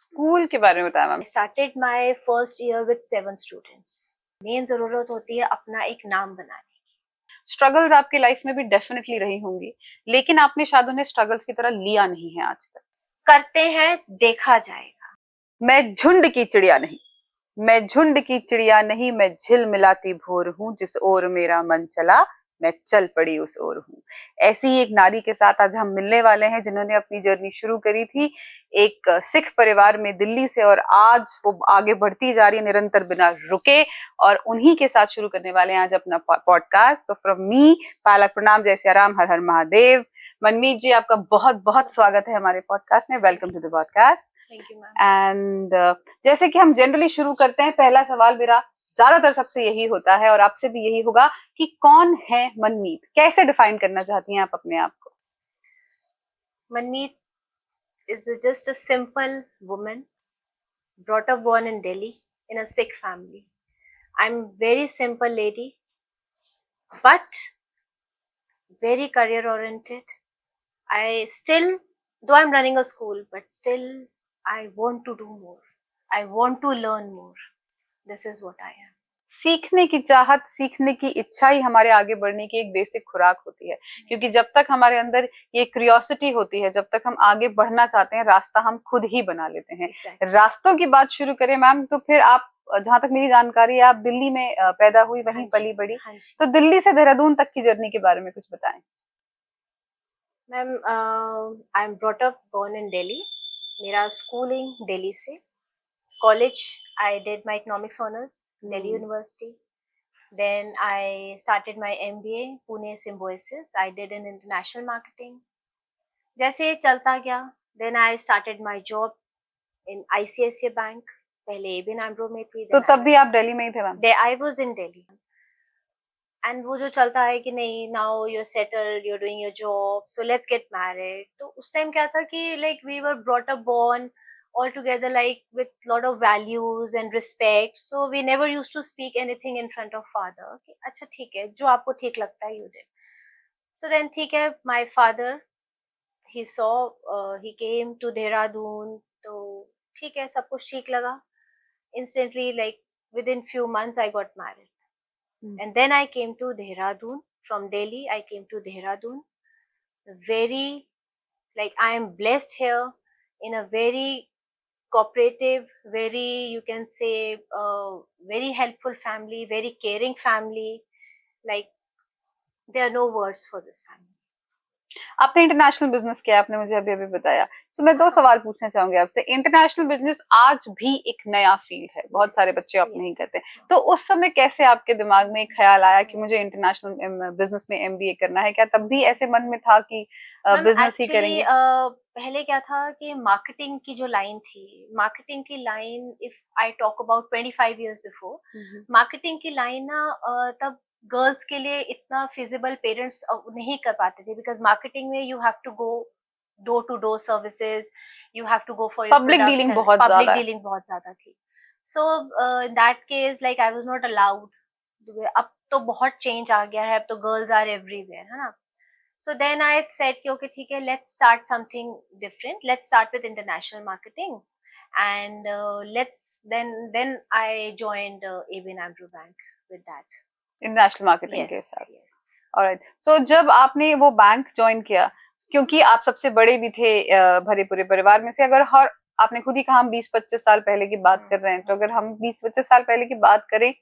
School के बारे में बताया ma'am. Started my first year with 7 students. Main जरूरत होती है अपना एक नाम बनाने की। स्ट्रगल्स आपकी लाइफ में भी डेफिनेटली रही होंगी, लेकिन आपने शायद उन्हें स्ट्रगल्स की तरह लिया नहीं है आज तक। करते हैं, देखा जाएगा। मैं झुंड की चिड़िया नहीं, मैं झुंड की चिड़िया नहीं, मैं झिलमिलाती भोर हूँ, जिस ओर मेरा मन चला मैं चल पड़ी उस ओर हूँ। ऐसी ही एक नारी के साथ आज हम मिलने वाले हैं जिन्होंने अपनी जर्नी शुरू करी थी एक सिख परिवार में दिल्ली से, और आज वो आगे बढ़ती जा रही है निरंतर बिना रुके, और उन्हीं के साथ शुरू करने वाले हैं आज अपना पॉडकास्ट। सो फ्रॉम मी पहला प्रणाम, जय सिया राम, हर हर महादेव। मनमीत जी, आपका बहुत बहुत स्वागत है हमारे पॉडकास्ट में। Welcome to the podcast. Thank you ma'am. And जैसे कि हम जनरली शुरू करते हैं, पहला सवाल मेरा ज्यादातर सबसे यही होता है और आपसे भी यही होगा कि कौन है मनमीत, कैसे डिफाइन करना चाहती हैं आप अपने आप को? मनमीत is just a simple woman brought up born in Delhi in a Sikh family. I'm very simple lady, but very career oriented. I still, though I'm running a school, but still I want to do more. I want to learn more. This is what I am. सीखने की चाहत, सीखने की इच्छा ही हमारे आगे बढ़ने की एक बेसिक खुराक होती है, क्योंकि जब तक हमारे अंदर ये क्यूरियोसिटी होती है, जब तक हम आगे बढ़ना चाहते हैं, रास्ता हम खुद ही बना लेते हैं। Exactly. रास्तों की बात शुरू करें मैम, तो फिर आप, जहां तक मेरी जानकारी है, आप दिल्ली में पैदा हुई, वहीं पली बड़ी, तो दिल्ली से देहरादून तक की जर्नी के बारे में कुछ बताएं। Ma'am, I am brought up born in Delhi. मेरा स्कूलिंग दिल्ली से, college I did my economics honors, Delhi University. Then I started my MBA, Pune Symbiosis. I did in international marketing. जैसे चलता गया, then I started my job in ICICI Bank. पहले ABN AMRO में थी। तो तब भी आप दिल्ली में ही थे ma'am? I was in Delhi. And वो जो चलता है कि नहीं, now you're settled, you're doing your job, so let's get married. तो उस टाइम क्या था कि like we were brought up born all together, like with lot of values and respect, so we never used to speak anything in front of father कि अच्छा ठीक है, जो आपको ठीक लगता है you did. So then ठीक है, my father, he saw, he came to Dehradun, तो ठीक है, सब कुछ ठीक लगा. Instantly, like within few months I got married. And then I came to Dehradun. From Delhi I came to Dehradun. Very, like, I am blessed here in a very cooperative, very, you can say, very helpful family, very caring family. Like, there are no words for this family. आपने international business किया, आपने मुझे अभी अभी बताया, तो मैं 2 सवाल पूछना चाहूंगी आपसे। इंटरनेशनल बिजनेस आज भी एक नया फील्ड है, बहुत सारे बच्चे ऑप्ट नहीं करते, तो उस समय कैसे आपके दिमाग में एक ख्याल आया कि मुझे इंटरनेशनल बिजनेस में MBA करना है? क्या तब भी ऐसे मन में था कि बिजनेस ही करेंगे? पहले क्या था कि मार्केटिंग की जो लाइन थी, मार्केटिंग की line, if I talk about 25 years before, marketing की लाइन ना तब गर्ल्स के लिए इतना फिजिबल पेरेंट्स नहीं कर पाते थे, बिकॉज मार्केटिंग में you have to go door to door services, you have to go for public dealing बहुत ज्यादा थी. So in that case, like, I was not allowed. अब तो बहुत चेंज आ गया है, अब तो गर्ल्स आर एवरीवेयर, है ना. So then I said कि okay ठीक है, let's start something different. Let's start with international marketing, and then I joined ABN AMRO Bank with that. International marketing के साथ. Yes. ऑलराइट. सो जब आपने वो बैंक ज्वाइन किया, क्योंकि आप सबसे बड़े भी थे भरे पूरे परिवार में से, अगर हर, आपने खुद ही कहा हम 20-25 साल पहले की बात कर रहे हैं, तो अगर हम 20-25 साल पहले की बात करें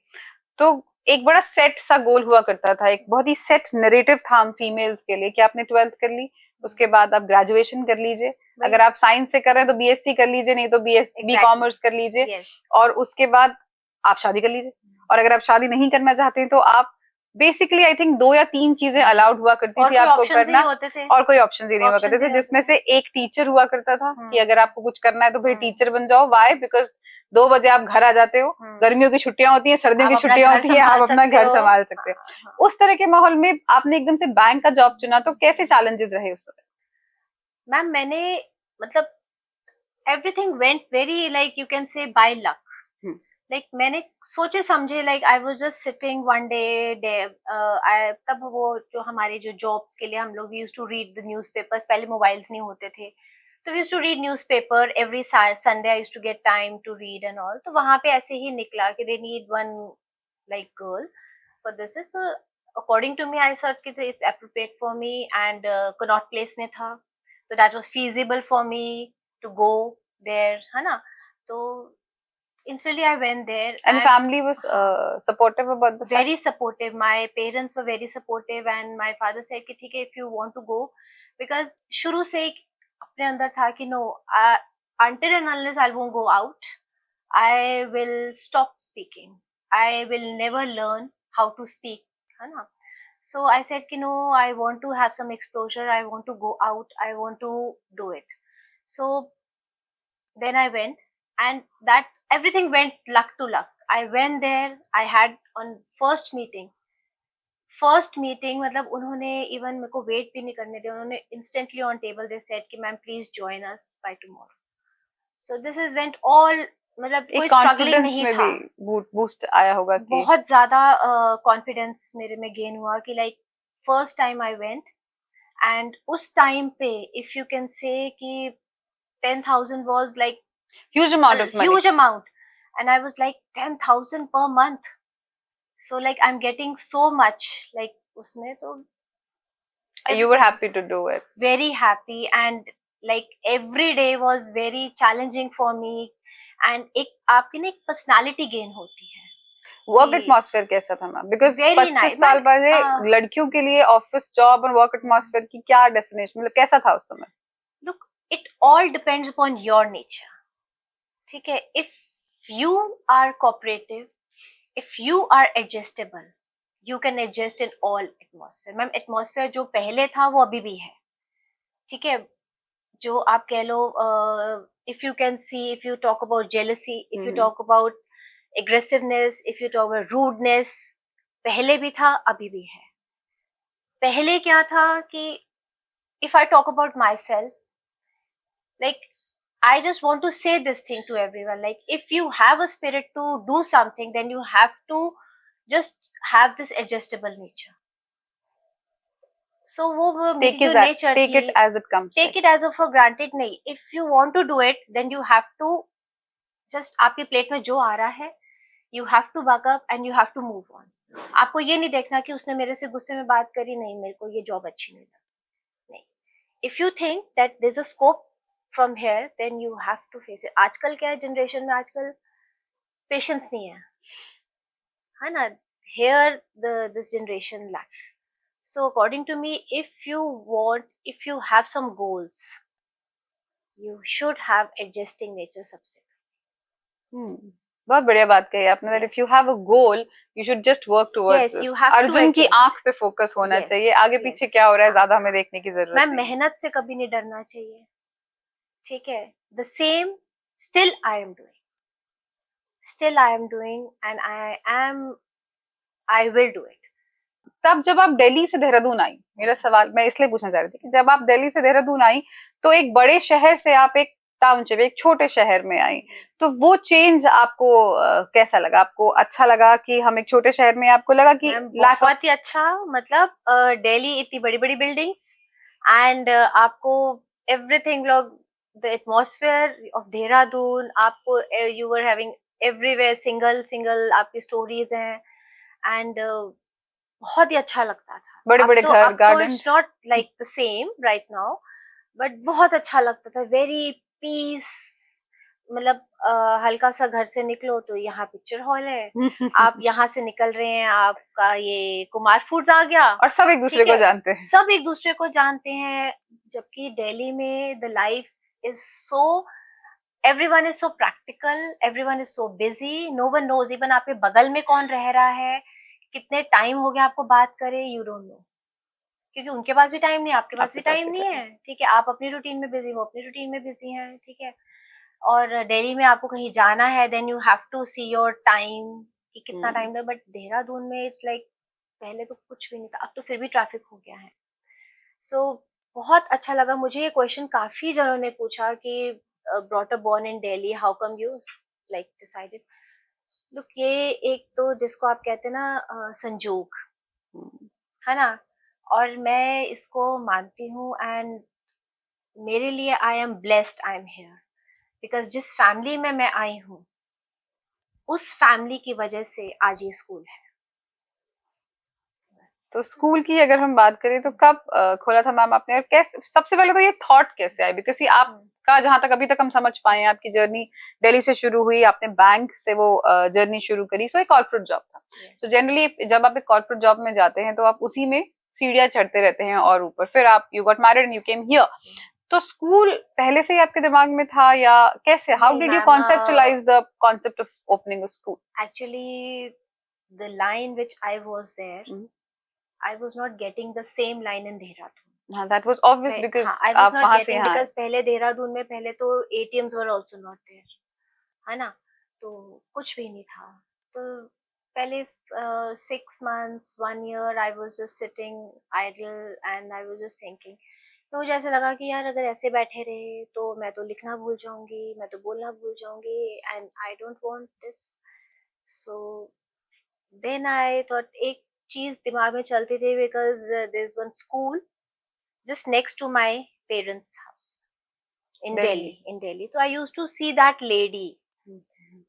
तो एक बड़ा सेट सा गोल हुआ करता था, एक बहुत ही सेट नैरेटिव था हम फीमेल्स के लिए कि आपने 12th कर ली, उसके बाद आप ग्रेजुएशन कर लीजिए, अगर आप साइंस से कर रहे हैं तो BSc कर लीजिए, नहीं तो बी कॉमर्स कर लीजिए, और उसके बाद आप शादी कर लीजिए, और अगर आप शादी नहीं करना चाहते हैं तो आप बेसिकली, आई थिंक 2 या 3 चीजें अलाउड हुआ करती थी आपको करना, और कोई ऑप्शन ही नहीं हुआ करते थे, जिसमें से एक टीचर हुआ करता था कि अगर आपको कुछ करना है तो भाई टीचर बन जाओ. वाई? बिकॉज 2 बजे आप घर आ जाते हो, गर्मियों की छुट्टियां होती हैं, सर्दियों की छुट्टियां होती हैं, आप अपना घर संभाल सकते हो. उस तरह के माहौल में आपने एकदम से बैंक का जॉब चुना, तो कैसे चैलेंजेस रहे उस समय? मैम, मैंने, मतलब, everything went very, like, you can say by luck. Like, मैंने सोचे समझे, like, I was just sitting one day, तब वो जो हमारे जो जॉब्स के लिए हम लोग used to read the newspapers, पहले मोबाइल्स नहीं होते थे, तो we used to read newspaper every Sunday, I used to get time to read and all. तो वहां पे ऐसे ही निकला कि they need one like girl for this is, so according to me I thought कि it's appropriate for me, and Connaught Place में था, तो that was feasible for me to go there, है ना। तो instantly I went there, And family was supportive about the fact? very supportive. My parents were very supportive, and my father said कि ठीक है, if you want to go, because शुरू से एक अपने अंदर था कि no, until and unless I won't go out, I will stop speaking. I will never learn how to speak, है ना। So I said कि no, I want to have some exposure. I want to go out. I want to do it. So then I went, and that everything went luck to luck. I went there. I had on first meeting मतलब उन्होंने even मेरे को wait भी नहीं करने दिया, उन्होंने instantly on table they said कि ma'am please join us by tomorrow. So this is went all, मतलब एक कोई स्ट्रगलिंग confidence नहीं में था, भी boost आया होगा कि बहुत ज्यादा कॉन्फिडेंस मेरे में गेन हुआ कि like first time I went, and उस टाइम पे इफ यू कैन से कि 10,000 was like huge amount of money. huge amount, and I was like 10,000 per month, so like I'm getting so much like usme, to You were happy to do it. very happy, and like every day was very challenging for me, and एक आपकी ना एक personality gain होती है। Work कि- atmosphere कैसा था ma'am? Because Very 25 nice. साल मैं- पहले लड़कियों के लिए ऑफिस जॉब और वर्क एटमॉस्फेयर की क्या डेफिनेशन, मतलब कैसा था उस समय? look, it all depends upon your nature, ठीक है। if you are cooperative, if you are adjustable, you can adjust in all atmosphere. Ma'am atmosphere जो पहले था वो अभी भी है, ठीक है। जो आप कह लो, if you can see, if you talk about jealousy, if you talk about aggressiveness, if you talk about rudeness, पहले भी था अभी भी है। पहले क्या था कि if I talk about myself, like I just want to say this thing to everyone, like if you have a spirit to do something, then you have to just have this adjustable nature. So वो मेरी जो nature take थी, it as it comes. take it as a for granted नहीं, if you want to do it, then you have to just आपकी plate में जो आ रहा है, you have to buck up and you have to move on. आपको ये नहीं देखना कि उसने मेरे से गुस्से में बात करी, नहीं मेरे को ये जॉब अच्छी नहीं लगी, नहीं। if you think that there's a scope from here, then you have to face it. आजकल क्या है जनरेशन में, आजकल पेशेंस नहीं है ना। here this generation lack. So according to me, if you have some goals, you should have adjusting nature सबसे। बहुत बढ़िया बात कही आपने, that if you have a goal, you should just work towards Yes, this. you have to Arjun की adjust. आंख पे focus होना Yes, चाहिए, आगे पीछे yes. क्या हो रहा है ज्यादा हमें देखने की जरूरत मैम नहीं। मेहनत से कभी नहीं डरना चाहिए, ठीक है। the same still I am doing, and I will do it. तब जब आप दिल्ली से देहरादून आई, मेरा सवाल मैं इसलिए पूछना चाह रही थी कि जब आप दिल्ली से देहरादून आई तो एक बड़े शहर से आप एक टाउनशिप, एक छोटे शहर में आई, तो वो चेंज आपको कैसा लगा? आपको अच्छा लगा कि हम एक छोटे शहर में, आपको लगा कि बहुत ही अच्छा, मतलब दिल्ली इतनी बड़ी बड़ी बिल्डिंग्स, एंड आपको एवरीथिंग, लोग द एटमॉस्फेयर ऑफ देहरादून, आपको you were having everywhere single आपकी स्टोरीज हैं, एंड बहुत ही अच्छा लगता था। बड़े बड़े घर, garden. It's not like the same right now, but बहुत अच्छा लगता था, वेरी पीस, मतलब हल्का सा घर से निकलो तो यहाँ पिक्चर हॉल है, आप यहाँ से निकल रहे हैं, आपका ये कुमार फूड्स आ गया, और सब एक दूसरे को जानते हैं, सब एक दूसरे को जानते हैं। जबकि दिल्ली में the life is so, everyone is so practical, everyone is so busy, no one knows even आपके बगल में कौन रह रहा है, कितने टाइम हो गया आपको बात करे, you don't know, क्योंकि उनके पास भी टाइम नहीं, आपके पास भी टाइम नहीं है, ठीक है। आप अपनी रूटीन में बिजी, वो अपनी रूटीन में बिजी हैं, ठीक है। और दिल्ली में आपको कहीं जाना है, then you have to see your time कि कितना टाइम है, बट देहरादून में इट्स लाइक पहले तो कुछ भी नहीं था, अब तो फिर भी ट्रैफिक हो गया है। सो बहुत अच्छा लगा मुझे। ये क्वेश्चन काफी जनों ने पूछा कि brought up born in Delhi, how come you like decided? Look, ये एक तो जिसको आप कहते हैं ना संजोग, है ना, और मैं इसको मानती हूँ, एंड मेरे लिए आई am blessed I am here, because जिस फैमिली में मैं आई हूँ उस फैमिली की वजह से आज ये स्कूल है। तो स्कूल की अगर हम बात करें तो कब खोला था मैम आपने, और कैसे, सबसे पहले तो ये थॉट कैसे आई, बिकॉज ये आपका जहां तक अभी तक हम समझ पाए हैं आपकी जर्नी दिल्ली से शुरू हुई, आपने बैंक से वो जर्नी शुरू करी, सो एक कॉर्पोरेट जॉब था। तो जनरली जब आप एक कॉर्पोरेट जॉब में जाते हैं तो आप उसी में सीढ़ियां चढ़ते रहते हैं और ऊपर, फिर आप you got married and you came here. तो स्कूल पहले से ही आपके दिमाग में था या कैसे, हाउ नहीं did you ma'am, conceptualise the concept of opening a school? Actually the line which I was there, I was not getting the same line in Dehradun. हाँ, that was obvious because हाँ, I was आप not वहां से getting यहाँ आए। because पहले देहरादून में पहले तो ATMs were also not there, है ना, तो कुछ भी नहीं था। तो पहले 6 months 1 year I was just sitting idle and I was just thinking, तो मुझे ऐसा लगा कि यार अगर ऐसे बैठे रहे तो मैं तो लिखना भूल जाऊंगी, मैं तो बोलना भूल जाऊंगी, and I don't want this. So then I thought एक चीज दिमाग में चलती थी, because there is one school just next to my parents' house in Delhi. Delhi. So I used to see that lady.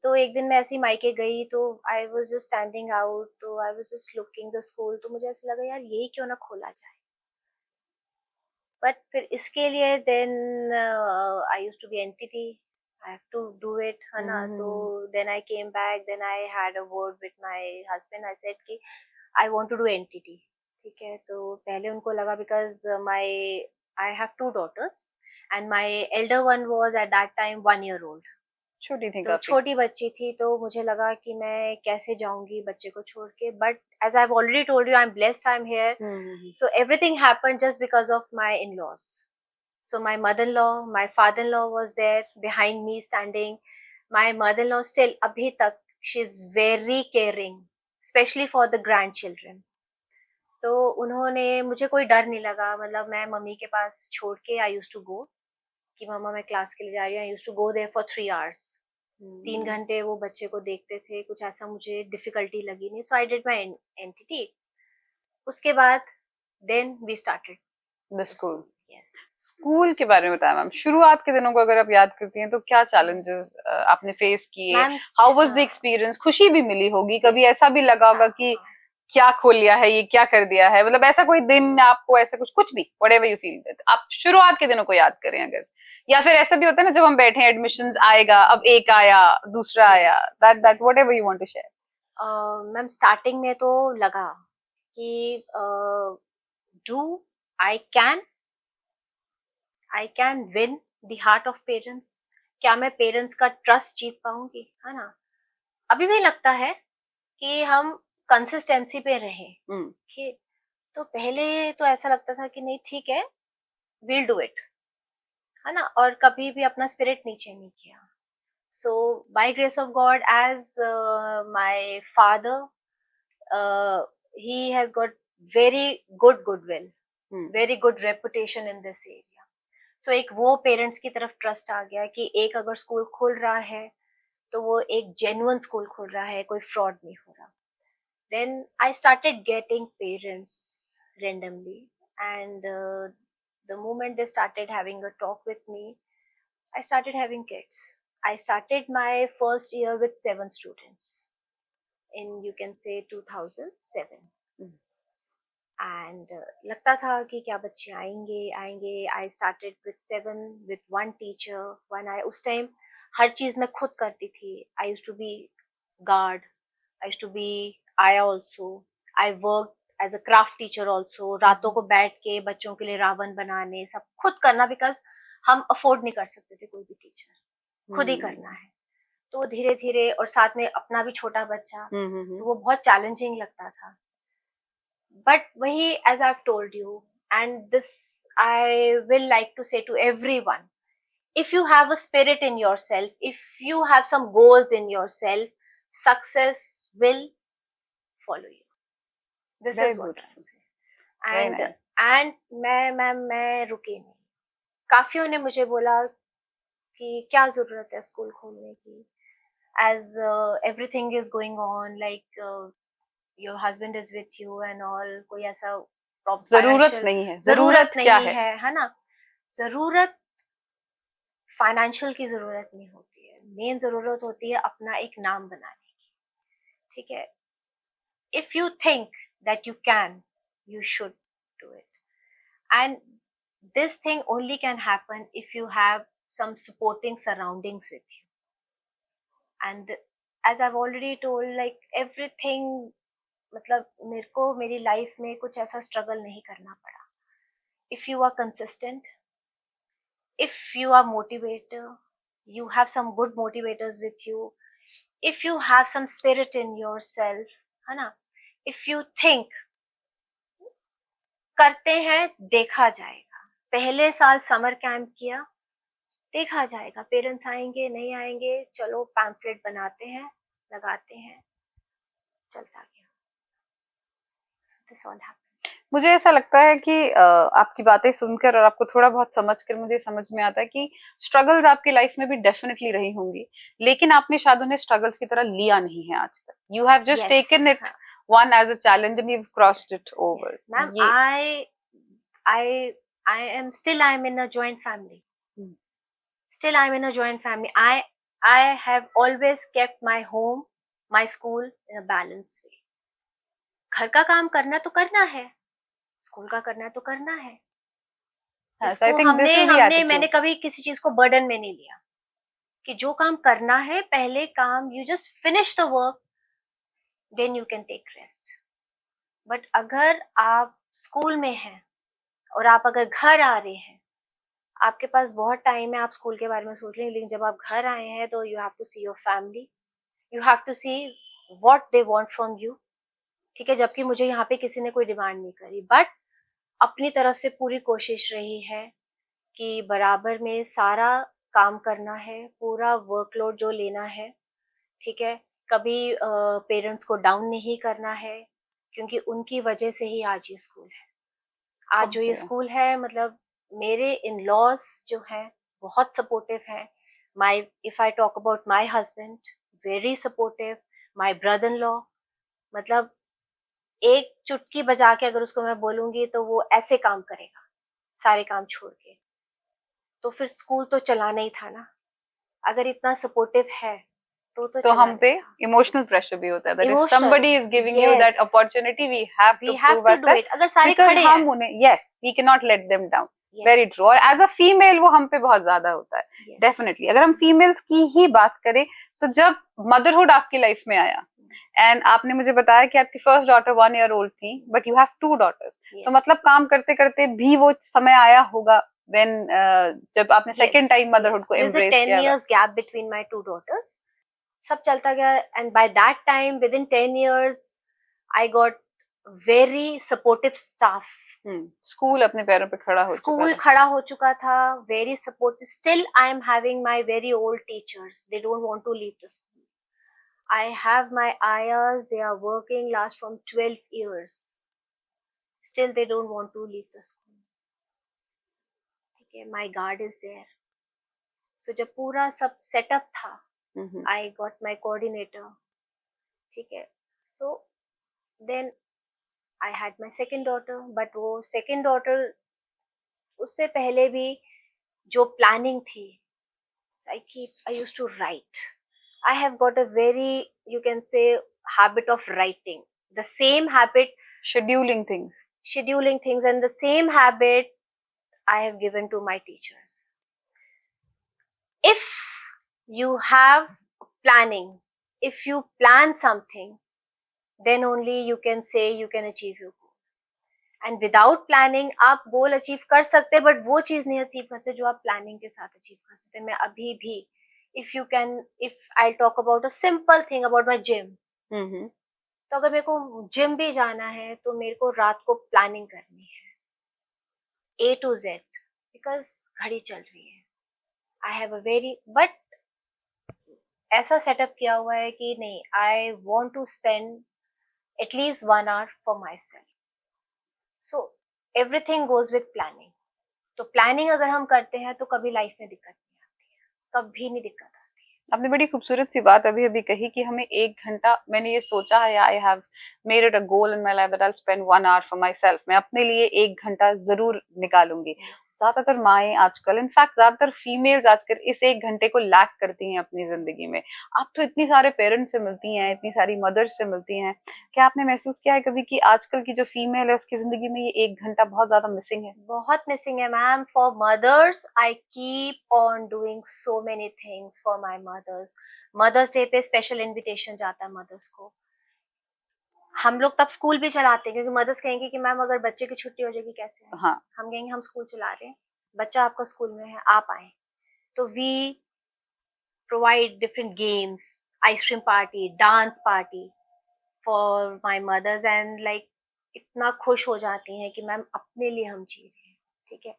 तो एक दिन मैं ऐसी मायके गई तो I was just standing out, तो I was just looking the school, तो मुझे ऐसा लगा यार यही क्यों ना खोला जाए। बट फिर इसके लिए then I used to be NTT, I have to do it, है ना। तो then I came back, then I had a word with my husband, I said कि I want to do NTT, ठीक है। तो पहले उनको लगा because my I have 2 daughters and my elder one was at that time 1 year old, छोटी थी तो काफी। छोटी बच्ची थी, तो मुझे लगा कि मैं कैसे जाऊंगी बच्चे को छोड़ के। But as I have already told you, I am blessed, I am here, so everything happened just because of my in-laws. So my mother-in-law, my father-in-law was there behind me standing. My mother-in-law still abhi tak, she is very caring, especially for the grandchildren. तो उन्होंने, मुझे कोई डर नहीं लगा, मतलब मैं mummy के पास छोड़ के आई यूज्ड टू गो कि मम्मा मैं क्लास के लिए जा रही हूँ, I used to go there for 3 hours, 3 घंटे वो बच्चे को देखते थे, कुछ ऐसा मुझे डिफिकल्टी लगी नहीं। So I did my entity. उसके बाद then we started the school. Yes. School के बारे में बताया मैम, शुरुआत के दिनों को अगर आप याद करती हैं तो क्या चैलेंजेस आपने फेस किए, ma'am how was the experience? खुशी भी मिली होगी, कभी ऐसा भी लगा होगा कि क्या खोल लिया है, ये क्या कर दिया है, मतलब ऐसा कोई दिन आपको, ऐसा कुछ भी, व्हाटएवर यू फील, आप शुरुआत के दिनों को याद करें अगर, या फिर ऐसा भी होता है ना जब हम बैठे हैं एडमिशंस आएगा, अब एक आया दूसरा आया, that whatever you want to share. Ma'am starting में तो लगा कि do I can win the heart of parents, क्या मैं पेरेंट्स का ट्रस्ट जीत पाऊंगी, है ना। अभी भी लगता है कि हम कंसिस्टेंसी पे रहें, कि तो पहले तो ऐसा लगता था कि नहीं ठीक है, विल डू इट, है ना, और कभी भी अपना स्पिरिट नीचे नहीं किया। So by grace of God, as my father, he has got very good goodwill, very good reputation in this area. So एक वो पेरेंट्स की तरफ ट्रस्ट आ गया कि एक अगर स्कूल खोल रहा है तो वो एक जेन्युइन स्कूल खोल रहा है, कोई फ्रॉड नहीं हो रहा। Then I started getting parents randomly, and the moment they started having a talk with me, I started having kids. I started my first year with 7 students in, you can say, 2007. And लगता था कि क्या बच्चे आएंगे। I started with 7 with 1 teacher. उस time हर चीज मैं खुद करती थी। I used to be guard, I used to be Aya also. I worked as a craft teacher also. रातों को बैठ के बच्चों के लिए रावण बनाने, सब खुद करना, बिकॉज हम अफोर्ड नहीं कर सकते थे कोई भी टीचर, खुद ही करना है। तो धीरे धीरे, और साथ में अपना भी छोटा बच्चा, तो वो बहुत चैलेंजिंग लगता था। बट वही, as I have told you, and this I will like to say to everyone, if you have a spirit in yourself, if you have some goals in yourself, success will follow you. This Very is what I beautiful. say. Very And nice. and मैं रुकी नहीं। काफियों ने मुझे बोला कि क्या जरूरत है स्कूल खोलने की, as everything is going on, like your husband is with you and all, कोई ऐसा जरूरत नहीं है, जरूरत नहीं है ना। जरूरत फाइनेंशियल की जरूरत नहीं होती है, मेन जरूरत होती है अपना एक नाम बनाने की, ठीक है. If you think that you can, you should do it. And this thing only can happen if you have some supporting surroundings with you. And as I've already told, like everything, मतलब मेरे को मेरी life में कुछ ऐसा struggle नहीं करना पड़ा. If you are consistent, if you are motivator, you have some good motivators with you, if you have some spirit in yourself, है ना, if you think करते हैं देखा जाएगा. पहले साल समर कैंप किया, देखा जाएगा. पेरेंट्स आएंगे नहीं आएंगे, चलो पैम्फलेट बनाते हैं, लगाते हैं, चलता गया. This all happened. मुझे ऐसा लगता है कि आपकी बातें सुनकर और आपको थोड़ा बहुत समझकर मुझे समझ में आता है कि स्ट्रगल्स आपकी लाइफ में भी डेफिनेटली रही होंगी, लेकिन आपने शायद उन्हें स्ट्रगल्स की तरह लिया नहीं है आज तक. You have just taken it one as a challenge and you've crossed it over. Yes, ma'am. I am still, I am in a joint family. Still I am in a joint family. I have always kept my home, my school in a balanced way. घर का काम करना तो करना है, school का करना तो करना है. Yes, I think this is the attitude. मैंने कभी किसी चीज को बर्डन में नहीं लिया कि जो काम करना है पहले काम, you just finish the work, then you can take rest. But अगर आप स्कूल में हैं और आप अगर घर आ रहे हैं, आपके पास बहुत टाइम है, आप स्कूल के बारे में सोच लेंगे, लेकिन जब आप घर आए हैं तो you have to see your family, you have to see what they want from you. ठीक है, जबकि मुझे यहाँ पे किसी ने कोई डिमांड नहीं करी, बट अपनी तरफ से पूरी कोशिश रही है कि बराबर में सारा काम करना है, पूरा वर्कलोड जो लेना है. ठीक है, कभी पेरेंट्स को डाउन नहीं करना है, क्योंकि उनकी वजह से ही आज ये स्कूल है. आज जो ये स्कूल है, मतलब मेरे इन लॉज जो हैं बहुत सपोर्टिव हैं. My if I talk about my husband, very supportive. My brother in law, मतलब एक चुटकी बजा के अगर उसको मैं बोलूंगी तो वो ऐसे काम करेगा, सारे काम छोड़ के. तो फिर स्कूल तो चलाना ही था ना. अगर इतना सपोर्टिव है तो हम पे इमोशनल प्रेशर भी होता है that if somebody is giving you that opportunity, we have to prove ourselves. अगर सारे because खड़े हम उन्हें, yes, we cannot let them down. Very true. और as a female वो हम पे बहुत ज्यादा होता है. Definitely. अगर हम females की ही बात करें तो जब motherhood आपकी लाइफ में आया and आपने मुझे बताया कि आपकी फर्स्ट डॉटर 1 year old थी, but you have 2 daughters. तो मतलब काम करते करते भी वो समय आया होगा when जब आपने सेकंड टाइम motherhood को embrace किया. There's a 10 years gap between my 2 daughters. सब चलता गया, and by that time within 10 years I got very supportive staff. School अपने पैरों पे खड़ा हो स्कूल खड़ा हो चुका था, very supportive. Still I am having my very old teachers, they don't want to leave the school. I have my ayahs, they are working last from 12 years, still they don't want to leave the school. Okay, my guard is there. So जब पूरा सब setup था, I got my coordinator. ठीक है, so then I had my second daughter, but वो second daughter उससे पहले भी जो planning थी, I used to write. I have got a very, you can say, habit of writing. The same habit, scheduling things, and the same habit I have given to my teachers. If you have planning, if you plan something, then only you can say you can achieve your goal. And without planning, आप goal achieve कर सकते, but वो चीज नहीं achieve कर सकते जो आप planning के साथ achieve कर सकते. मैं अभी भी, if I'll talk about a simple thing about my gym, तो अगर मेरे को जिम भी जाना है तो मेरे को रात को प्लानिंग करनी है A to Z, because घड़ी चल रही है. I have a very, but ऐसा सेटअप किया हुआ है कि नहीं, I want to spend at least 1 hour for myself. So everything goes with planning. तो प्लानिंग अगर हम करते हैं तो कभी लाइफ में दिक्कत नहीं आती है, कभी नहीं दिक्कत आती है. आपने बड़ी खूबसूरत सी बात अभी अभी कही कि हमें 1 घंटा, मैंने ये सोचा है, I have made it a goal in my life that I will spend 1 hour for my self. मैं अपने लिए 1 घंटा जरूर निकालूंगी. ज्यादातर माएँ आजकल, इनफैक्ट ज्यादातर फीमेल्स आजकल इस 1 घंटे को लैक करती हैं अपनी जिंदगी में। आप तो इतनी सारे पेरेंट्स से मिलती हैं, इतनी सारी मदर्स से मिलती हैं, क्या आपने महसूस किया है कभी कि आजकल की जो फीमेल है उसकी जिंदगी में ये 1 घंटा बहुत ज्यादा मिसिंग है? बहुत मिसिंग है ma'am. For mothers I keep on doing so many things for my mothers. Mothers day पे स्पेशल इनविटेशन जाता है मदर्स को। हम लोग तब स्कूल भी चलाते हैं, क्योंकि मदर्स कहेंगे कि मैम अगर बच्चे की छुट्टी हो जाएगी कैसे आए? हाँ, हम कहेंगे हम स्कूल चला रहे हैं, बच्चा आपका स्कूल में है, आप आए। तो we provide different games, ice cream party, dance party for my mothers, and like इतना खुश हो जाती हैं कि मैम अपने लिए हम जी रहे हैं। ठीक है,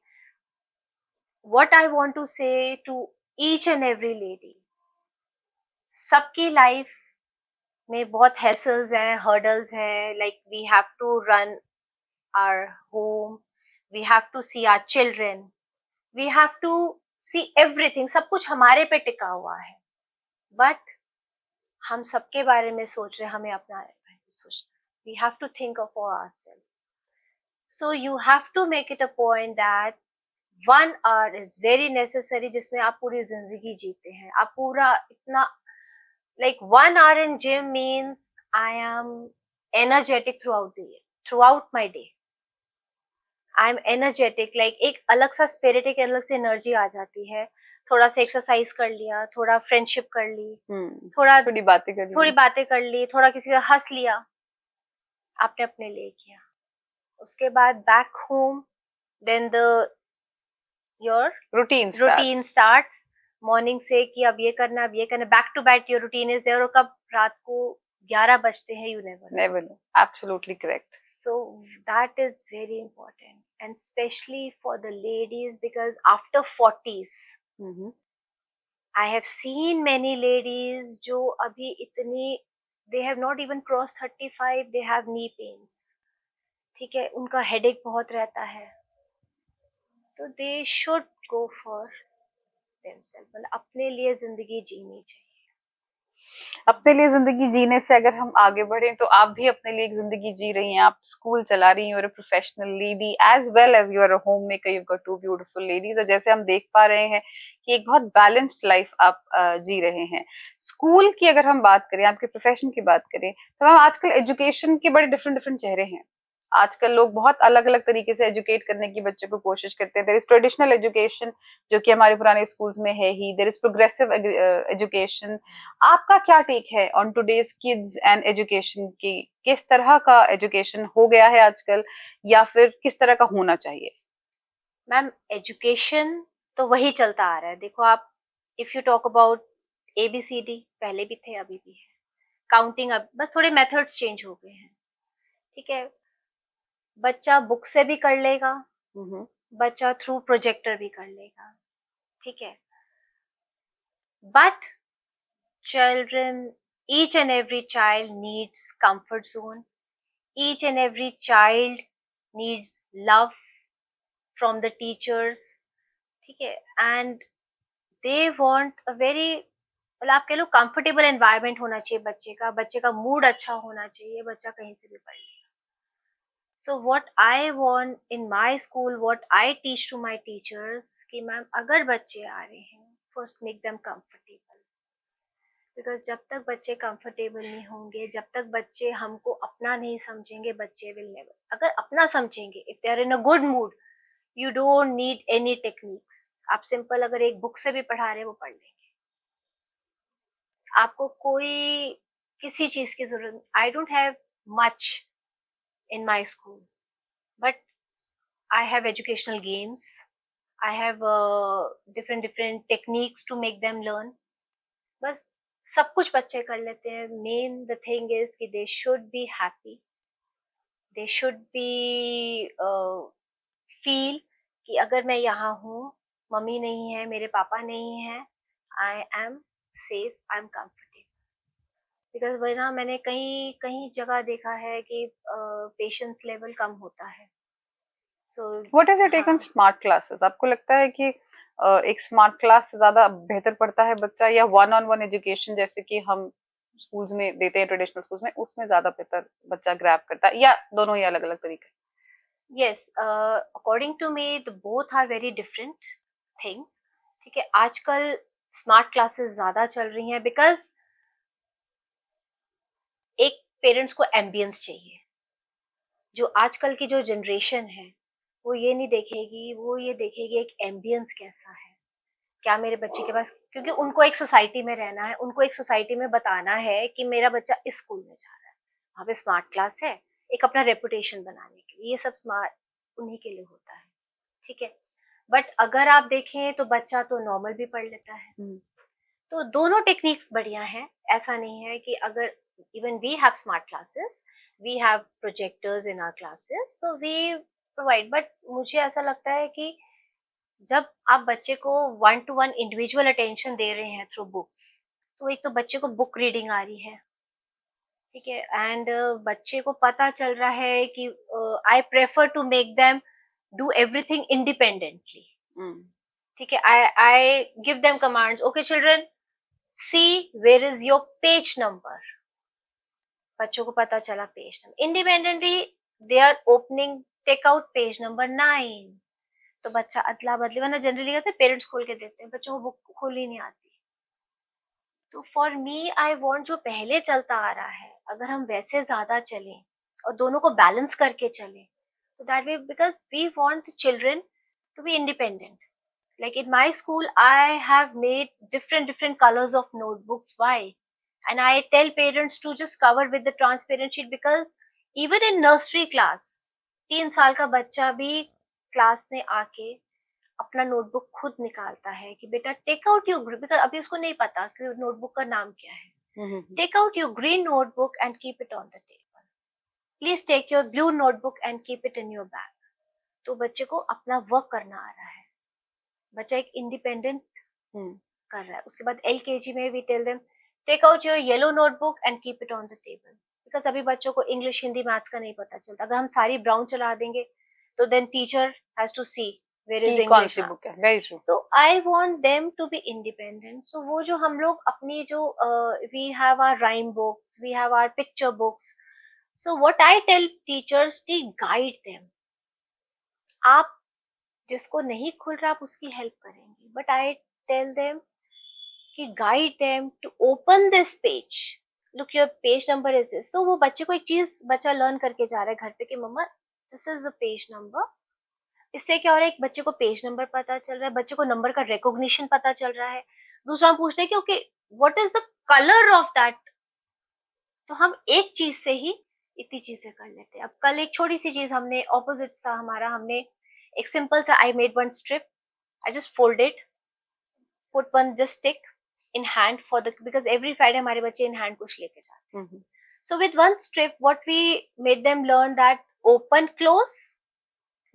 what I want to say to each and every lady, सबकी लाइफ में बहुत हैसल्स हैं, हर्डल्स हैं, like we have to run our home, we have to see our children, we have to see everything, सब कुछ हमारे पे टिका हुआ है। बट हम सबके बारे में सोच रहे हैं, हमें अपना बारे में सोचना। we have to think of ourselves, so you have to make it a point that 1 hour is very necessary, जिसमें आप पूरी जिंदगी जीते हैं। आप पूरा इतना like 1 hour in gym means I am energetic throughout the year, throughout my day I am energetic, like एक अलग सा स्पिरिट, एक अलग से एनर्जी आ जाती है। थोड़ा सा एक्सरसाइज कर लिया, थोड़ा फ्रेंडशिप कर ली, थोड़ा थोड़ी बातें कर ली, थोड़ा किसी का हंस लिया, आपने अपने लिए किया। उसके बाद back home, then the your routine starts morning से कि अब ये करना, अब ये करना, back to back your routine is there. और कब रात को 11 बजते हैं, you never know. Absolutely correct. So that is very important, and especially for the ladies, because after 40s, I have seen many ladies जो अभी इतनी, they have not even crossed 35, they have knee pains, ठीक है, उनका headache बहुत रहता है, तो they should go for themselves, मतलब अपने लिए जिंदगी जीनी चाहिए। अपने लिए जिंदगी जीने से अगर हम आगे बढ़े तो आप भी अपने लिए एक जिंदगी जी रही हैं, आप स्कूल चला रही हैं, professional lady as well as you are a homemaker, you got 2 beautiful ladies. और जैसे हम देख पा रहे हैं कि एक बहुत बैलेंस्ड लाइफ आप जी रहे हैं। स्कूल की अगर हम बात करें, आपके प्रोफेशन की बात करें, तो मैम आजकल एजुकेशन के बड़े डिफरेंट डिफरेंट चेहरे हैं। आजकल लोग बहुत अलग अलग तरीके से एजुकेट करने की बच्चों को कोशिश करते हैं। देयर इज ट्रेडिशनल एजुकेशन जो कि हमारे पुराने स्कूल्स में है ही, देयर इज प्रोग्रेसिव एजुकेशन। आपका क्या टेक है on today's kids and education की? किस तरह का एजुकेशन हो गया है आजकल, या फिर किस तरह का होना चाहिए? मैम एजुकेशन तो वही चलता आ रहा है। देखो आप, if you talk about ABCD, पहले भी थे अभी भी है, काउंटिंग अब बस थोड़े मेथड्स चेंज हो गए हैं। ठीक है, बच्चा बुक से भी कर लेगा, बच्चा थ्रू प्रोजेक्टर भी कर लेगा, ठीक है, but children, each and every child needs comfort zone, each and every child needs love from the teachers, ठीक है, and they want a very, मतलब आप कह लो कंफर्टेबल एनवायरनमेंट होना चाहिए बच्चे का मूड अच्छा होना चाहिए, बच्चा कहीं से भी पढ़ लेगा। So what I want in my school, what I teach to my teachers कि मैम अगर बच्चे आ रहे हैं, first make them comfortable, because जब तक बच्चे कंफर्टेबल नहीं होंगे, जब तक बच्चे हमको अपना नहीं समझेंगे, बच्चे विल नेवर, अगर अपना समझेंगे, if they are in a good mood, you don't need any techniques. आप सिंपल अगर एक बुक से भी पढ़ा रहे हैं, वो पढ़ लेंगे, आपको कोई किसी चीज की जरूरत। I don't have much in my school, but I have educational games, I have different techniques to make them learn. बस सब कुछ बच्चे कर लेते हैं। मेन द थिंग इज कि दे should be happy, they should B feel कि अगर मैं यहाँ हूँ, मम्मी नहीं है, मेरे पापा नहीं है, I am safe, I am comfortable. Because वरना मैंने कहीं जगह देखा है कि पेशेंस लेवल कम होता है। So what is your take on smart classes? आपको लगता है कि एक स्मार्ट क्लास से ज्यादा बेहतर पढ़ता है बच्चा, या वन ऑन वन एजुकेशन जैसे कि हम स्कूल्स में देते हैं, ट्रेडिशनल स्कूल्स में, उसमें ज्यादा बेहतर बच्चा ग्रैब करता है, या दोनों ही अलग अलग तरीके? Yes, according to me the both are very different things. ठीक है, आजकल स्मार्ट क्लासेस ज्यादा चल रही हैं बिकॉज एक पेरेंट्स को एम्बियंस चाहिए. जो आजकल की जो जनरेशन है वो ये नहीं देखेगी, वो ये देखेगी एक एम्बियंस कैसा है, क्या मेरे बच्चे के पास, क्योंकि उनको एक सोसाइटी में रहना है, उनको एक सोसाइटी में बताना है कि मेरा बच्चा इस स्कूल में जा रहा है, वहाँ पे स्मार्ट क्लास है, एक अपना रेपुटेशन बनाने के लिए. ये सब स्मार्ट उन्हीं के लिए होता है. ठीक है, बट अगर आप देखें तो बच्चा तो नॉर्मल भी पढ़ लेता है. तो दोनों टेक्निक्स बढ़िया हैं. ऐसा नहीं है कि अगर even we have smart classes, we have projectors in our classes, so we provide. But मुझे ऐसा लगता है कि जब आप बच्चे को one to one individual attention दे रहे हैं थ्रू बुक्स, तो एक तो बच्चे को बुक रीडिंग आ रही है. ठीक है, एंड बच्चे को पता चल रहा है कि I prefer to make them do everything independently. ठीक है, I give them commands, okay children see where is your page number. बच्चों को पता चला page number independently, they are opening take out page number 9. तो बच्चा अदला बदली, वरना जनरली कहते हैं पेरेंट्स खोल के देते हैं, बच्चों को बुक खोलनी नहीं आती. तो फॉर मी आई वांट जो पहले चलता आ रहा है अगर हम वैसे ज्यादा चलें और दोनों को बैलेंस करके चलें, तो that way, because we want the children to be independent. Like in my school, I have made different colors of notebooks. Why? And I tell parents to just cover with the transparent sheet because even in nursery class, 3 साल का बच्चा भी class में आके अपना notebook खुद निकालता है कि बेटा टेक आउट योर, बिकॉज अभी उसको नहीं पता कि नोटबुक का नाम क्या है. Take out your green notebook and keep it on the table. Please take your blue notebook and keep it in your bag. तो बच्चे को अपना वर्क करना आ रहा है, बच्चा एक इंडिपेंडेंट कर रहा है. उसके बाद LKG में we tell them take out your yellow notebook and keep it on the table. Because अभी बच्चों को इंग्लिश हिंदी मैथ्स का नहीं पता चलता. अगर हम सारी ब्राउन चला देंगे तो then teacher has to see where is कौन इंग्लिश. सी बुक है, वेरी ट्रू. तो I want them to be independent. So वो जो हम लोग अपनी जो we have our rhyme books, we have our picture books. So what I tell teachers, to guide them. आप जिसको नहीं खुल रहा आप उसकी हेल्प करेंगे, बट आई टेल देम कि guide them to open this page, look your page number is this. So वो बच्चे को एक चीज बच्चा लर्न करके जा रहा है घर पे कि मम्मा this is the page number. इससे क्या हो रहा है, एक बच्चे को पेज नंबर पता चल रहा है, बच्चे को नंबर का रिकॉग्निशन पता चल रहा है. दूसरा हम पूछते हैं कि okay what is the colour of that. तो हम एक चीज से ही इतनी चीजें कर लेते हैं. अब कल एक छोटी सी चीज हमने ऑपोजिट था हमारा, हमने एक सिंपल सा I made one strip, I just folded, put one just stick in hand for the, because every Friday हमारे बच्चे इन हैंड कुछ लेके जाते हैं. So with one strip what we made them learn that open close,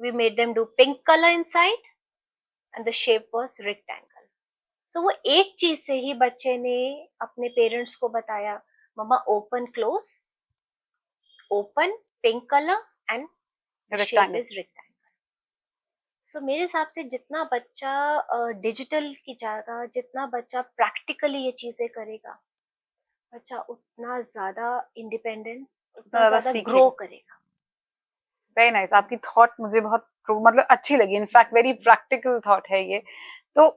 we made them do pink colour inside and the shape was rectangle. सो वो एक चीज से ही बच्चे ने अपने पेरेंट्स को बताया मम्मा open close, open pink colour and shape is rectangle. So मेरे हिसाब से जितना बच्चा डिजिटल की जगह जितना बच्चा प्रैक्टिकली ये चीजें करेगा, बच्चा उतना ज्यादा इंडिपेंडेंट, उतना ज्यादा ग्रो करेगा. Very nice. आपकी थॉट मुझे बहुत मतलब अच्छी लगी. इनफैक्ट वेरी प्रैक्टिकल थॉट है ये. तो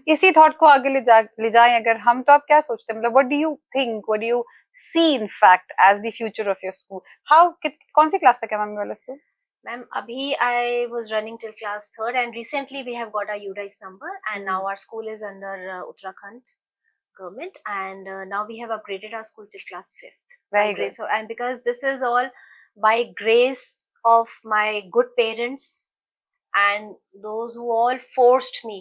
इसी थॉट को आगे ले जाएं अगर हम, तो आप क्या सोचते हैं, मतलब what do you think, what do you see in fact as the future of your school? How, कौन सी क्लास तक है मैम वाला school? Ma'am, abhi I was running till class 3rd and recently we have got our UDICE number and now our school is under Uttarakhand government and now we have upgraded our school till class 5th. Very good. And because this is all by grace of my good parents and those who all forced me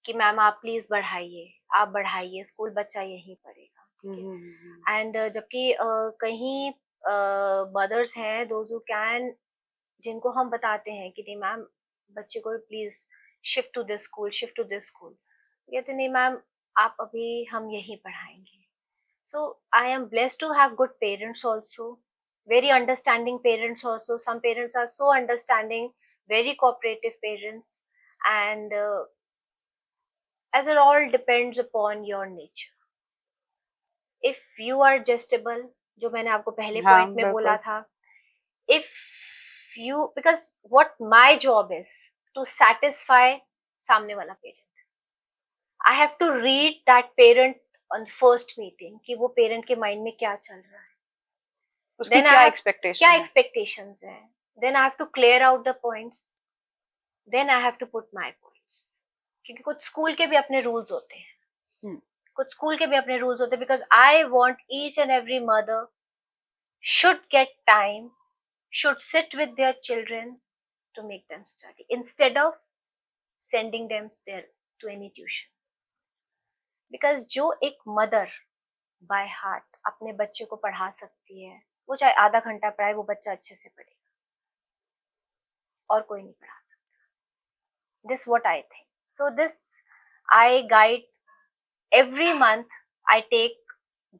कि ma'am आप please बढ़ाइए, आप बढ़ाइए, school बच्चा यहीं पढ़ेगा. And जबकि कहीं मदर्स हैं दोज हु कैन, जिनको हम बताते हैं कि नहीं मैम बच्चे को please shift to this school, shift to this school, कहते नहीं मैम आप अभी हम यहीं पढ़ाएंगे. So I am blessed to have good parents also, very understanding parents also. Some parents are so understanding, very cooperative parents, and as it all depends upon your nature. If you are adjustable, जो मैंने आपको पहले point में बोला था, if you, because what my job is to satisfy सामने वाला parent. I have to read that parent on first meeting कि वो parent के mind में क्या चल रहा है, उसकी Then I क्या have- एक्सपेक्टेशन क्या है? expectations हैं, then I have to clear out the points, then I have to put my points. क्योंकि कुछ स्कूल के भी अपने rules होते हैं, कुछ स्कूल के भी अपने rules होते हैं, because I want each and every mother should get time, should sit with their children to make them study instead of sending them there to any tuition. Because जो एक mother by heart अपने बच्चे को पढ़ा सकती है, वो चाहे आधा घंटा पढ़ाए, वो बच्चा अच्छे से पढ़ेगा, और कोई नहीं पढ़ा सकता. This what I think. So this I guide every month. I take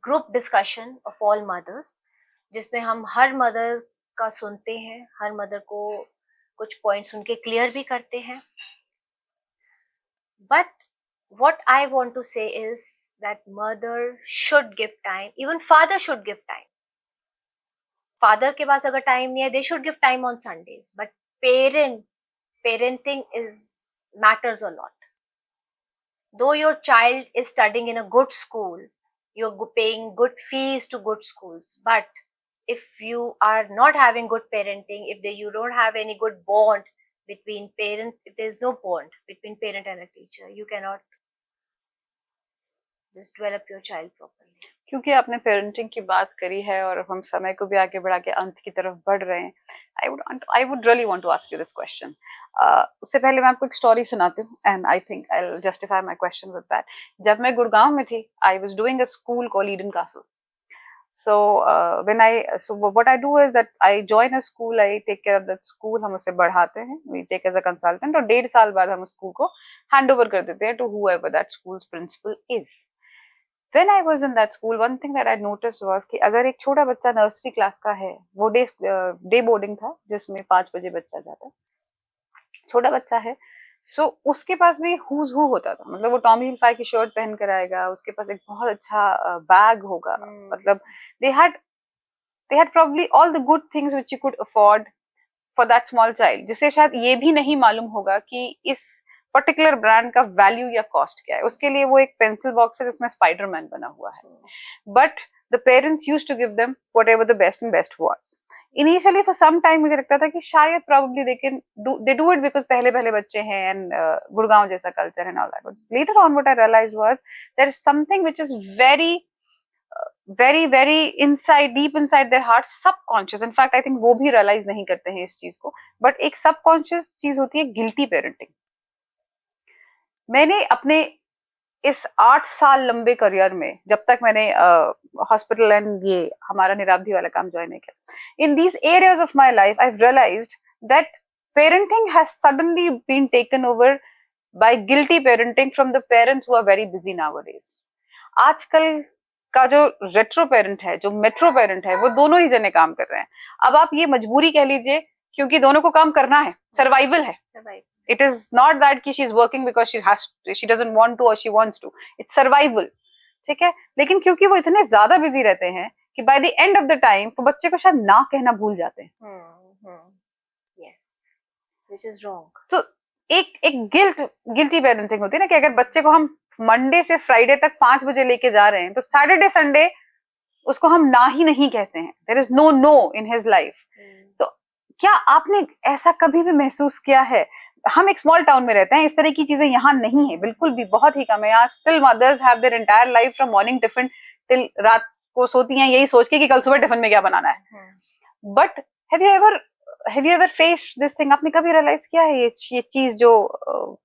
group discussion of all mothers, जिसमें हम हर मदर का सुनते हैं, हर मदर को कुछ पॉइंट्स उनके क्लियर भी करते हैं. But what I want to say is that mother should give time, even father should give time. Father के पास अगर टाइम नहीं है, they should give time on Sundays. But parenting is matters a lot. Though your child is studying in a good school, you're paying good fees to good schools, but if you are not having good parenting, you don't have any good bond between parents, if there's no bond between parent and a teacher, you cannot just develop your child properly. क्योंकि आपने parenting की बात करी है और हम समय को भी आगे बढ़ा के अंत की तरफ बढ़ रहे हैं, I would really want to ask you this question. उससे पहले मैं आपको एक स्टोरी सुनाती हूँ and I think I will justify my question with that. जब मैं गुड़गांव में थी, I was doing a school called Eden Castle. So what I do is that I join a school, I take care of that school, हम उसे बढ़ाते हैं, we take as a consultant, और 1.5 साल बाद हम उस स्कूल को हैंड ओवर कर देते हैं to whoever that school's principal is. When I was in that school, one thing that I noticed was कि अगर एक छोटा बच्चा नर्सरी क्लास का है, वो डे बोर्डिंग था जिसमें 5 बजे बच्चा जाता, छोटा बच्चा है, सो उसके पास भी हुज हु होता था. मतलब वो टॉमी हिलफायर की शर्ट पहन कर आएगा, उसके पास एक बहुत अच्छा बैग होगा, मतलब they had probably all the good things which you could afford for that small child, जिसे शायद ये भी नहीं मालूम होगा कि इस पर्टिकुलर ब्रांड का वैल्यू या कॉस्ट क्या है. उसके लिए वो एक पेंसिल बॉक्स है जिसमें स्पाइडरमैन बना हुआ है, but the parents used to give them whatever the best and best was. Initially for some time मुझे लगता था कि शायद probably they do it because पहले बच्चे हैं and गुड़गांव जैसा culture and all that. But later on what I realized was there is something which is very inside, deep inside their heart, subconscious. In fact I think वो भी realize नहीं करते हैं इस चीज को, but एक subconscious चीज होती है guilty parenting. मैंने अपने इस 8 साल लंबे करियर में, जब तक मैंने हॉस्पिटल एंड ये हमारा निराब्धी वाला काम ज्वाइन नहीं किया, in these areas of my life I have realized that parenting has suddenly been taken over by guilty parenting from the parents who are very busy nowadays. आजकल का जो रेट्रो पेरेंट है, जो मेट्रो पेरेंट है, वो दोनों ही जने काम कर रहे हैं. अब आप ये मजबूरी कह लीजिए, क्योंकि दोनों को काम करना है, सर्वाइवल है. It is not that कि she is working because she doesn't want to or she wants to. It's survival. ठीक है, लेकिन क्योंकि वो इतने ज्यादा बिजी रहते हैं कि by the end of the time वो बच्चे को शायद ना कहना भूल जाते हैं. Yes, which is wrong. तो एक गिल्टी पेरेंटिंग होती है ना, कि अगर बच्चे को हम मंडे से फ्राइडे तक 5 बजे लेके जा रहे हैं, तो सैटरडे संडे उसको हम ना ही नहीं कहते हैं. There is no in his life. तो क्या आपने ऐसा कभी भी महसूस किया है? हम एक स्मॉल टाउन में रहते हैं, इस तरह की चीजें यहाँ नहीं है, बिल्कुल भी, बहुत ही कम है. यहाँ still mothers have their entire life from morning tiffin till रात को सोती हैं यही सोच के कि कल सुबह टिफिन में क्या बनाना है. But have you ever faced this thing? आपने कभी रियलाइज किया है ये चीज जो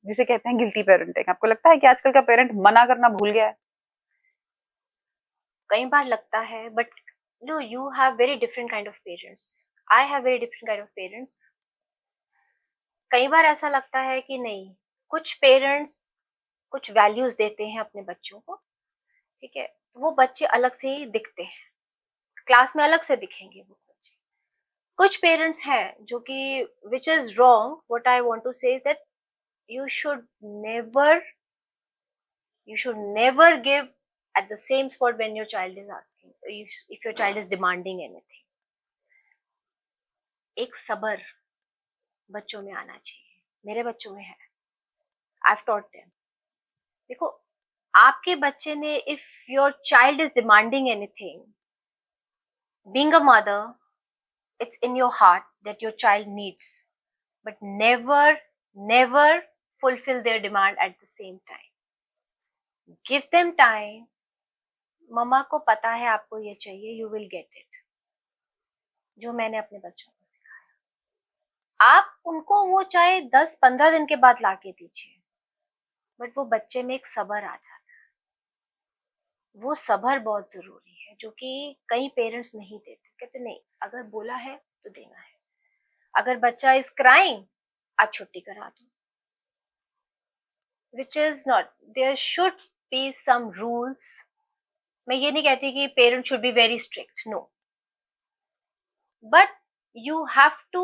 जिसे कहते हैं गिल्टी पेरेंटिंग? आपको लगता है कि आजकल का पेरेंट मना करना भूल गया है? कई बार लगता है, but no, you have very different kind of parents, I have very different kind of parents. कई बार ऐसा लगता है कि नहीं, कुछ पेरेंट्स कुछ वैल्यूज देते हैं अपने बच्चों को, ठीक है, वो बच्चे अलग से ही दिखते हैं, क्लास में अलग से दिखेंगे वो बच्चे. कुछ पेरेंट्स हैं जो कि which is wrong. What I want to say is that you should never give at the same spot when your child is asking, if your child is demanding anything. एक सबर बच्चों में आना चाहिए, मेरे बच्चों में है, आई हैव टॉट देम। देखो, आपके बच्चे ने, if your child is demanding anything, being a mother, it's in your heart that your child needs, but never fulfill their demand at the same time. Give them time. मम्मा को पता है आपको ये चाहिए, you will get it. जो मैंने अपने बच्चों को सिखाया, आप उनको वो चाहे 10-15 दिन के बाद लाके दीजिए, बट वो बच्चे में एक सब्र आ जाता है। वो सब्र बहुत जरूरी है, जो कि कई पेरेंट्स नहीं देते। कहते नहीं, अगर बोला है तो देना है। अगर बच्चा इज क्राइंग, आज छुट्टी करा दो, which is not, there should be some rules. मैं ये नहीं कहती कि parents should be very strict, no, but you have to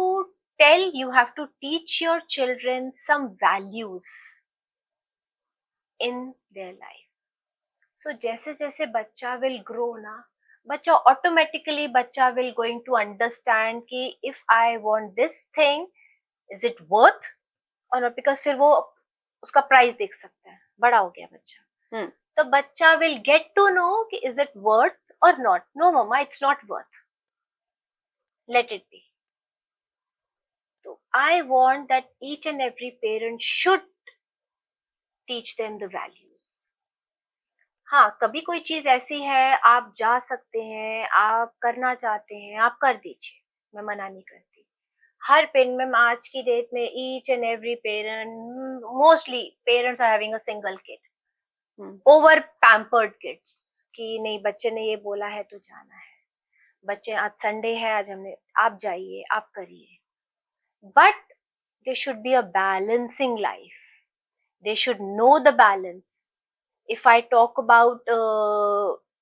you have to teach your children some values in their life. So जैसे जैसे बच्चा will grow ना, बच्चा automatically बच्चा will going to understand कि if I want this thing, is it worth or not, because फिर वो उसका प्राइस देख सकता है, बड़ा हो गया बच्चा। तो बच्चा विल गेट टू नो कि इज इट वर्थ और नॉट। नो मम्मा, it's not worth, let it be. तो I want that each and every parent should teach them the values. हाँ, कभी कोई चीज ऐसी है आप जा सकते हैं, आप करना चाहते हैं, आप कर दीजिए, मैं मना नहीं करती। हर पेरेंट में आज की डेट में each and every parent, mostly parents are having a single kid, over pampered kids, कि नहीं बच्चे ने ये बोला है तो जाना है, बच्चे आज संडे है, आज हमने, आप जाइए, आप करिए। But they should be a balancing life, they should know the balance. If I talk about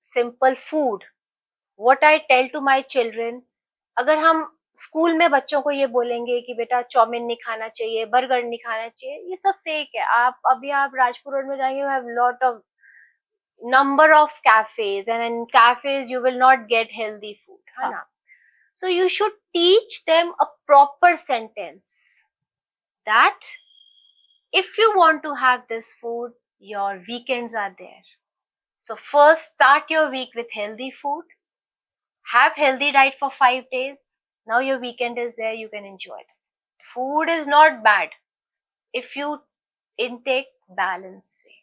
simple food, what I tell to my children, अगर हम स्कूल में बच्चों को ये बोलेंगे कि बेटा चाउमीन नहीं खाना चाहिए, बर्गर नहीं खाना चाहिए, ये सब फेक है। आप राजपुर रोड में जाएंगे, you have lot of number of cafes, and in cafes you will not get healthy food, है ना? So you should teach them a proper sentence that if you want to have this food, your weekends are there. So first start your week with healthy food, have healthy diet for 5 days. Now your weekend is there, you can enjoy it. Food is not bad if you intake balanced way.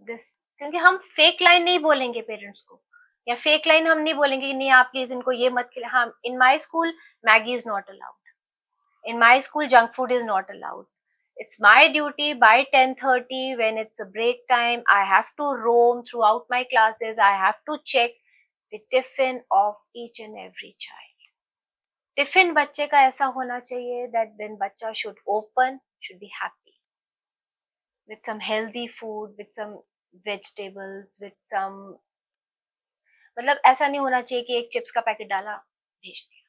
This, क्योंकि हम fake line नहीं बोलेंगे parents को, या fake line हम नहीं बोलेंगे कि नहीं आप प्लीज इनको ये मत खिलाएं। हाँ, इन my school Maggi is not allowed, in my school junk food is not allowed. It's my duty by 10:30 when it's a break time, I have to roam throughout my classes, I have to check the tiffin of each and every child. Tiffin बच्चे का ऐसा होना चाहिए that when बच्चा should open, should be happy with some healthy food, with some vegetables, with some, मतलब ऐसा नहीं होना चाहिए कि एक चिप्स का पैकेट डाला भेज दिया।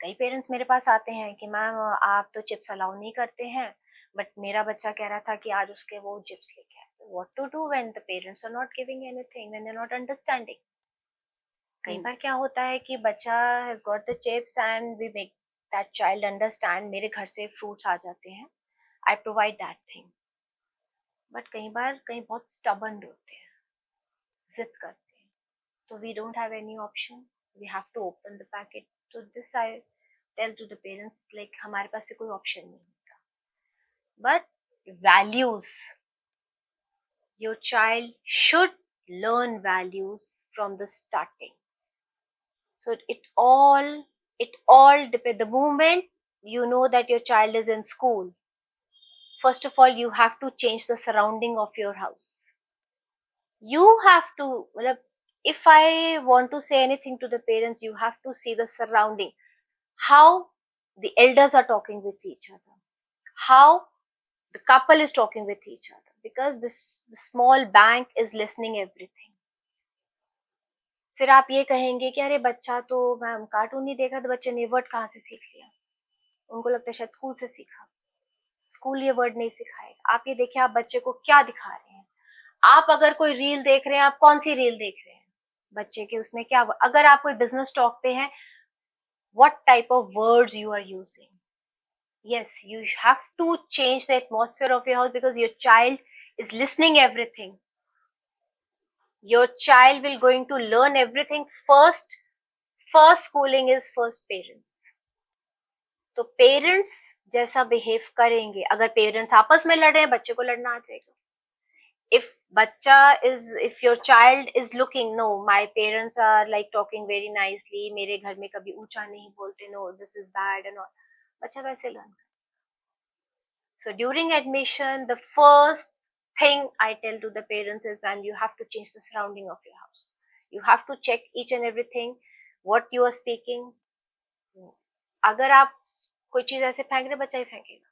कई पेरेंट्स मेरे पास आते हैं कि मैम आप तो चिप्स अलाउ नहीं करते हैं, बट मेरा बच्चा कह रहा था कि आज उसके वो चिप्स लेके आए। What to do when the parents are not giving anything, when they are not understanding. कई बार क्या होता है कि बच्चा has got the chips and we make that child understand, मेरे घर से फ्रूट्स आ जाते हैं, I provide that thing. But कई बार कई बहुत स्टबर्न होते हैं, जिद करते हैं, तो we don't have any option, we have to open the packet. तो this I tell to the parents, like हमारे पास भी कोई ऑप्शन नहीं होता। But values, your child should learn values from the starting. So it all depends. The moment you know that your child is in school, first of all you have to change the surrounding of your house. You have to, if I want to say anything to the parents, you have to see the surrounding, how the elders are talking with each other, how the couple is talking with each other, because the small bank is listening everything. फिर आप ये कहेंगे कि अरे बच्चा तो ma'am cartoon नहीं देखा, तो बच्चे ने वर्ड कहाँ से सीख लिया, उनको लगता है शायद स्कूल से सीखा, स्कूल ये वर्ड नहीं सिखाएगा। आप ये देखिए आप बच्चे को क्या दिखा रहे हैं। आप अगर कोई रील देख रहे हैं, आप कौन सी रील देख रहे हैं, बच्चे के उसमें क्या, अगर आप कोई बिजनेस टॉक पे हैं, what type of words you are using. Yes, you have to change the atmosphere of your house because your child is listening everything. Your child will going to learn everything. First schooling is first parents. तो parents जैसा behave करेंगे, अगर parents आपस में लड़ रहे हैं, बच्चे को लड़ना आ जाएगा. if your child is looking, no, my parents are like talking very nicely, मेरे घर में कभी ऊंचा नहीं बोलते, no, this is bad and all, बच्चा वैसे learn. So during admission, the first thing I tell to the parents is, man, you have to change the surrounding of your house. You have to check each and everything, what you are speaking. अगर आप कोई चीज ऐसे फेंक रहे, बच्चा ही फेंकेगा.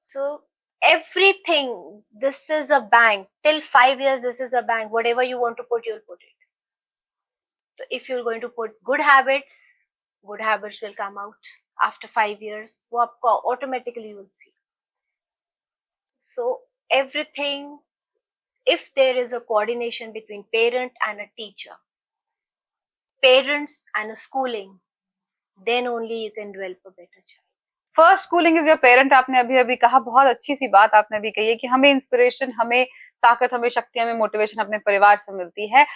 So everything, this is a bank. Till 5 years, this is a bank. Whatever you want to put, you'll put it. So if you're going to put good habits will come out after 5 years. वो आपको automatically you will see. So everything, if there is a coordination between parent and a teacher, parents and a schooling, then only you can develop a better child. First schooling is your parent. आपने अभी अभी कहा, बहुत अच्छी सी बात आपने अभी कही है कि हमें इंस्पिरेशन, हमें ताकत, हमें शक्ति, हमें मोटिवेशन अपने परिवार से मिलती है.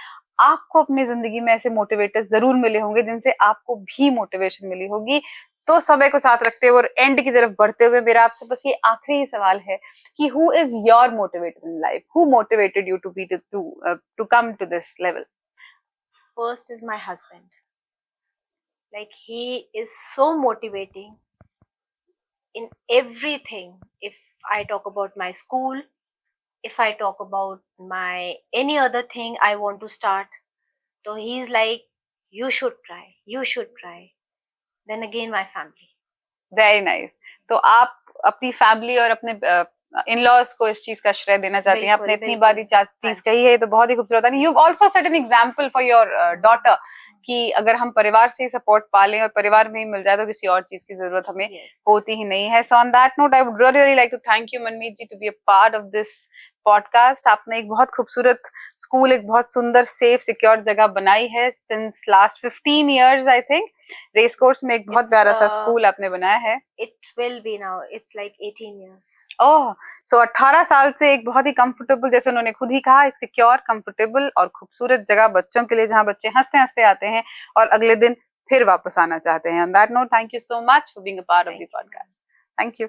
आपको अपनी जिंदगी में ऐसे मोटिवेटर्स जरूर मिले होंगे जिनसे आपको भी मोटिवेशन मिली होगी. तो समय को साथ रखते हुए और एंड की तरफ बढ़ते हुए मेरा आपसे बस ये आखिरी ही सवाल है कि who is your motivator in life? Who motivated you to come to this level? First is my husband. Like, he is so motivating in everything. If I talk about my school, if I talk about my any other thing I want to start, so he's like, you should try. Then again, my family. Very nice. तो आप अपनी family और अपने in-laws को इस चीज का श्रेय देना चाहती हैं. आपने इतनी बारी चीज कही है, तो बहुत ही खूबसूरत है. You also set an example for your daughter कि अगर हम परिवार से ही सपोर्ट पा लें और परिवार में ही मिल जाए तो किसी और चीज की जरूरत हमें होती ही नहीं है. So on that note, I would really like to thank you Manmeet ji to be a part of this podcast. आपने एक बहुत खूबसूरत स्कूल, एक बहुत सुंदर, सेफ, सिक्योर जगह बनाई है. Since last 15 years I think race course में एक बहुत प्यारा सा स्कूल आपने बनाया है. It will be now. It's like 18 years. ओह, सो 18 साल से एक बहुत ही कंफर्टेबल, जैसे उन्होंने खुद ही कहा, एक सिक्योर, कंफर्टेबल और खूबसूरत जगह बच्चों के लिए, जहां बच्चे हंसते हंसते आते हैं और अगले दिन फिर वापस आना चाहते हैं. On that note, thank you so much for being a part of the podcast. Thank you.